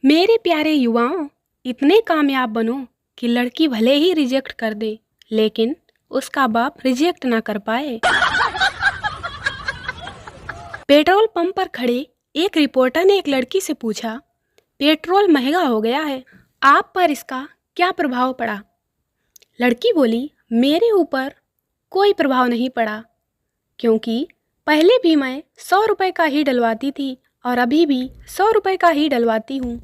मेरे प्यारे युवाओं, इतने कामयाब बनो कि लड़की भले ही रिजेक्ट कर दे, लेकिन उसका बाप रिजेक्ट ना कर पाए। पेट्रोल पंप पर खड़े एक रिपोर्टर ने एक लड़की से पूछा, पेट्रोल महंगा हो गया है, आप पर इसका क्या प्रभाव पड़ा? लड़की बोली, मेरे ऊपर कोई प्रभाव नहीं पड़ा, क्योंकि पहले भी मैं 100 रुपये का ही डलवाती थी और अभी भी 100 रुपये का ही डलवाती हूँ।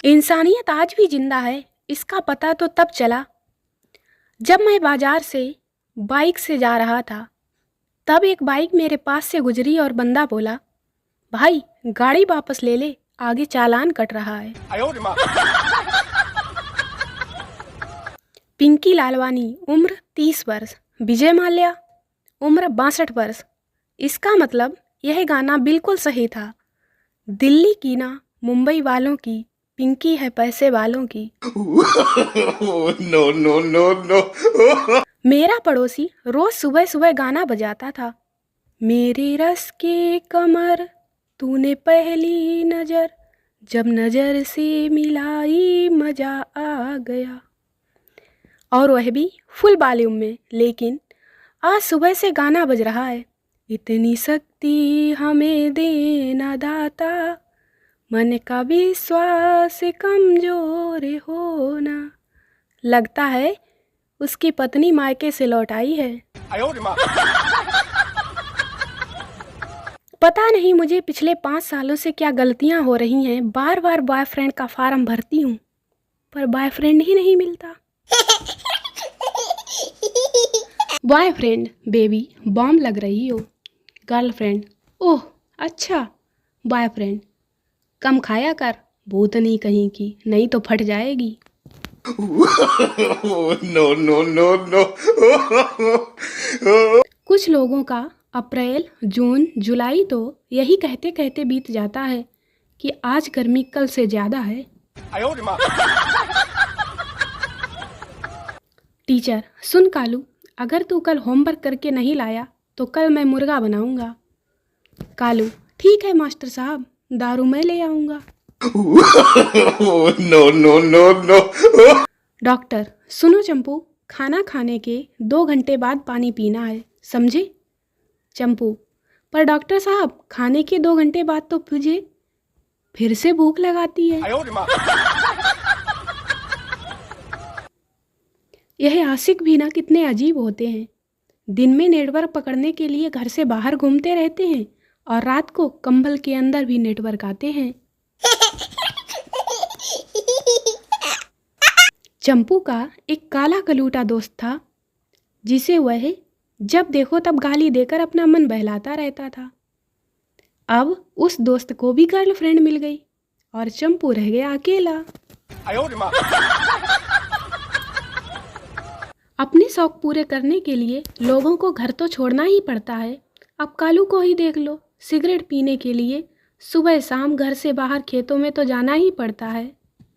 इंसानियत आज भी जिंदा है, इसका पता तो तब चला जब मैं बाजार से बाइक से जा रहा था। तब एक बाइक मेरे पास से गुजरी और बंदा बोला, भाई गाड़ी वापस ले ले, आगे चालान कट रहा है। पिंकी लालवानी उम्र 30 वर्ष, विजय माल्या उम्र 62 वर्ष। इसका मतलब यह गाना बिल्कुल सही था। दिल्ली की ना मुंबई वालों की, पिंकी है पैसे वालों की। No no no no. मेरा पड़ोसी रोज सुबह सुबह गाना बजाता था, मेरे रस के कमर तूने पहली नजर, जब नजर से मिलाई मजा आ गया। और वह भी फुल वॉल्यूम में। लेकिन आज सुबह से गाना बज रहा है, इतनी शक्ति हमें देना दाता, मन का विश्वास कमजोर होना। लगता है उसकी पत्नी मायके से लौट आई है। पता नहीं मुझे पिछले 5 सालों से क्या गलतियां हो रही हैं। बार बार बॉयफ्रेंड का फॉर्म भरती हूँ, पर बॉयफ्रेंड ही नहीं मिलता। बॉयफ्रेंड, बेबी बॉम्ब लग रही हो। गर्लफ्रेंड, ओह अच्छा। बॉयफ्रेंड, कम खाया कर, भूतनी कहीं की, नहीं तो फट जाएगी। No no no no. कुछ लोगों का अप्रैल, जून, जुलाई तो यही कहते कहते बीत जाता है कि आज गर्मी कल से ज्यादा है। टीचर, सुन कालू, अगर तू कल होमवर्क करके नहीं लाया तो कल मैं मुर्गा बनाऊंगा। कालू, ठीक है मास्टर साहब, दारू मैं ले आऊंगा। No no no no. Doctor, सुनो चंपू, खाना खाने के 2 घंटे बाद पानी पीना है, समझे? चंपू, पर डॉक्टर साहब खाने के 2 घंटे बाद तो मुझे फिर से भूख लगाती है। यह आशिक भी ना कितने अजीब होते हैं। दिन में नेटवर्क पकड़ने के लिए घर से बाहर घूमते रहते हैं और रात को कंबल के अंदर भी नेटवर्क आते हैं। चंपू का एक काला कलूटा दोस्त था, जिसे वह जब देखो तब गाली देकर अपना मन बहलाता रहता था। अब उस दोस्त को भी गर्लफ्रेंड मिल गई और चंपू रह गया अकेला। अपने शौक पूरे करने के लिए लोगों को घर तो छोड़ना ही पड़ता है। अब कालू को ही देख लो, सिगरेट पीने के लिए सुबह शाम घर से बाहर खेतों में तो जाना ही पड़ता है।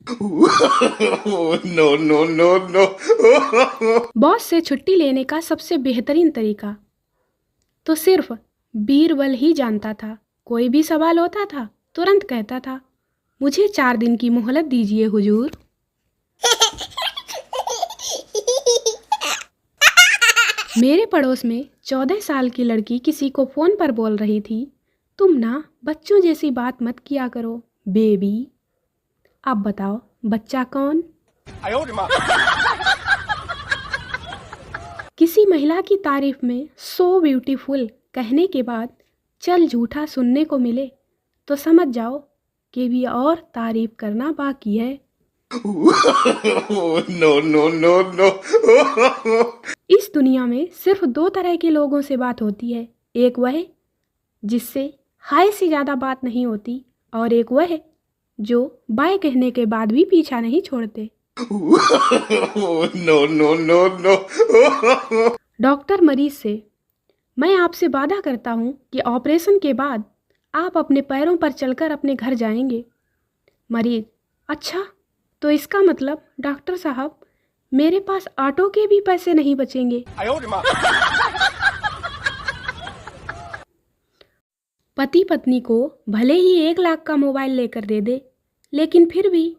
No no no no. Boss से छुट्टी लेने का सबसे बेहतरीन तरीका तो सिर्फ बीरबल ही जानता था। कोई भी सवाल होता था तुरंत कहता था, मुझे 4 दिन की मोहलत दीजिए हुजूर। मेरे पड़ोस में 14 साल की लड़की किसी को फोन पर बोल रही थी, तुम ना बच्चों जैसी बात मत किया करो बेबी। अब बताओ बच्चा कौन? किसी महिला की तारीफ में सो ब्यूटीफुल कहने के बाद चल झूठा सुनने को मिले तो समझ जाओ कि भी और तारीफ करना बाकी है। No no no no. इस दुनिया में सिर्फ 2 तरह के लोगों से बात होती है, एक वह जिससे हाय से ज़्यादा बात नहीं होती, और एक वह जो बाय कहने के बाद भी पीछा नहीं छोड़ते। No no no no. Doctor मरीज से, मैं आपसे वादा करता हूँ कि ऑपरेशन के बाद आप अपने पैरों पर चलकर अपने घर जाएंगे। मरीज, अच्छा, तो इसका मतलब डॉक्टर साहब मेरे पास ऑटो के भी पैसे नहीं बचेंगे। पति पत्नी को भले ही 1 लाख का मोबाइल लेकर दे दे, लेकिन फिर भी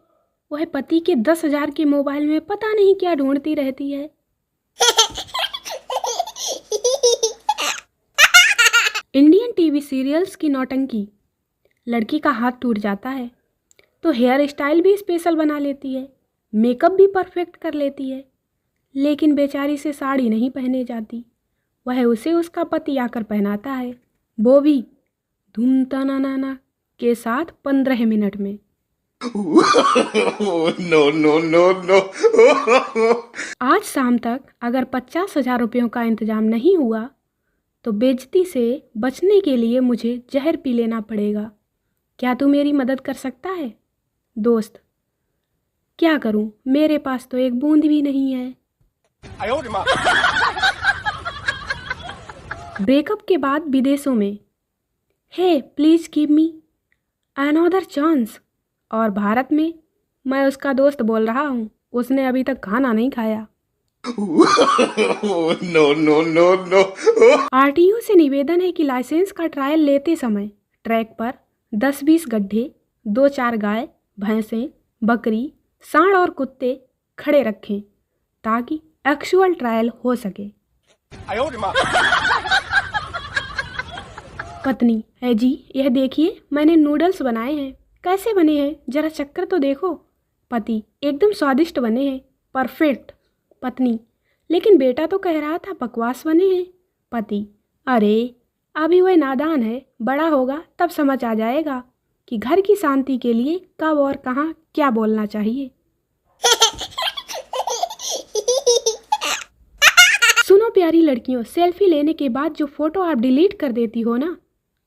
वह पति के 10,000 के मोबाइल में पता नहीं क्या ढूंढती रहती है। इंडियन टीवी सीरियल्स की नौटंकी। लड़की का हाथ टूट जाता है तो हेयर स्टाइल भी स्पेशल बना लेती है, मेकअप भी परफेक्ट कर लेती है, लेकिन बेचारी से साड़ी नहीं पहने जाती। वह उसे उसका पति आकर पहनाता है, वो भी धूम तनाना के साथ 15 मिनट में। No, no, no, no. आज शाम तक अगर 50,000 रुपयों का इंतजाम नहीं हुआ तो बेइज्जती से बचने के लिए मुझे जहर पी लेना पड़ेगा। क्या तू मेरी मदद कर सकता है? दोस्त, क्या करूं, मेरे पास तो एक बूंद भी नहीं है। ब्रेकअप के बाद विदेशों में, hey please give me another chance. और भारत में, मैं उसका दोस्त बोल रहा हूँ, उसने अभी तक खाना नहीं खाया। No, no, no, no. RTO से निवेदन है कि लाइसेंस का ट्रायल लेते समय ट्रैक पर 10-20 गड्ढे, 2-4 गाय, भैंसें, बकरी, सांड और कुत्ते खड़े रखें ताकि एक्चुअल ट्रायल हो सके। पत्नी, है जी, यह देखिए मैंने नूडल्स बनाए हैं, कैसे बने हैं जरा चक्कर तो देखो। पति, एकदम स्वादिष्ट बने हैं, परफेक्ट। पत्नी, लेकिन बेटा तो कह रहा था बकवास बने हैं। पति, अरे अभी वह नादान है, बड़ा होगा तब समझ आ जाएगा कि घर की शांति के लिए कब और कहाँ क्या बोलना चाहिए। सुनो प्यारी लड़कियों, सेल्फी लेने के बाद जो फोटो आप डिलीट कर देती हो ना,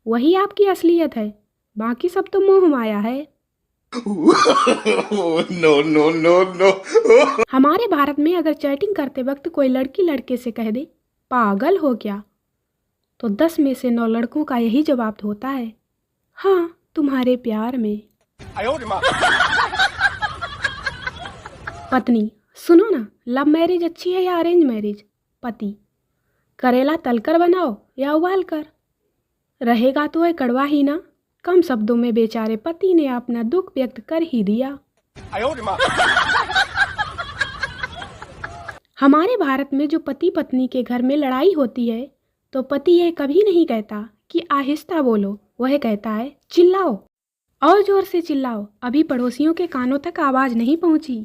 वही आपकी असलियत है, बाकी सब तो मोह माया है। No, no, no, no. हमारे भारत में अगर चैटिंग करते वक्त कोई लड़की लड़के से कह दे पागल हो क्या, तो 10 में से 9 लड़कों का यही जवाब होता है, हाँ तुम्हारे प्यार में। पत्नी, सुनो ना, लव मैरिज अच्छी है या अरेंज मैरिज? पति, करेला तलकर बनाओ या उबाल कर, रहेगा तो है कड़वा ही ना। कम शब्दों में बेचारे पति ने अपना दुख व्यक्त कर ही दिया। हमारे भारत में जो पति पत्नी के घर में लड़ाई होती है तो पति यह कभी नहीं कहता कि आहिस्ता बोलो, वह कहता है चिल्लाओ और जोर से चिल्लाओ, अभी पड़ोसियों के कानों तक आवाज नहीं पहुंची।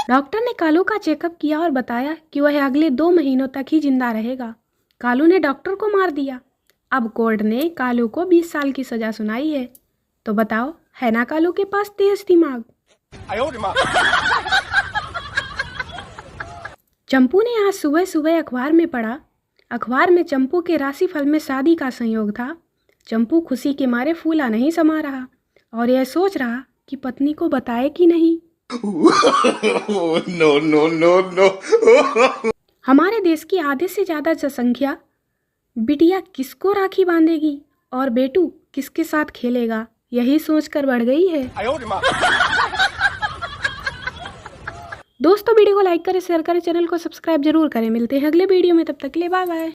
डॉक्टर ने कालू का चेकअप किया और बताया कि वह अगले 2 महीनों तक ही जिंदा रहेगा। कालू ने डॉक्टर को मार दिया। अब कोर्ट ने कालू को 20 साल की सजा सुनाई है। तो बताओ, है ना कालू के पास तेज दिमाग। चंपू ने आज सुबह सुबह अखबार में पढ़ा। अखबार में चंपू के राशिफल में शादी का संयोग था। चंपू खुशी के मारे फूला नहीं समा रहा और यह सोच रहा कि पत्नी को बताए कि नहीं। No, no, no, no. हमारे देश की आधे से ज्यादा जनसंख्या बिटिया किसको राखी बांधेगी और बेटू किसके साथ खेलेगा, यही सोचकर बढ़ गई है। दोस्तों, वीडियो को लाइक करें, शेयर करें, चैनल को सब्सक्राइब जरूर करें। मिलते हैं अगले वीडियो में, तब तक के लिए बाय बाय।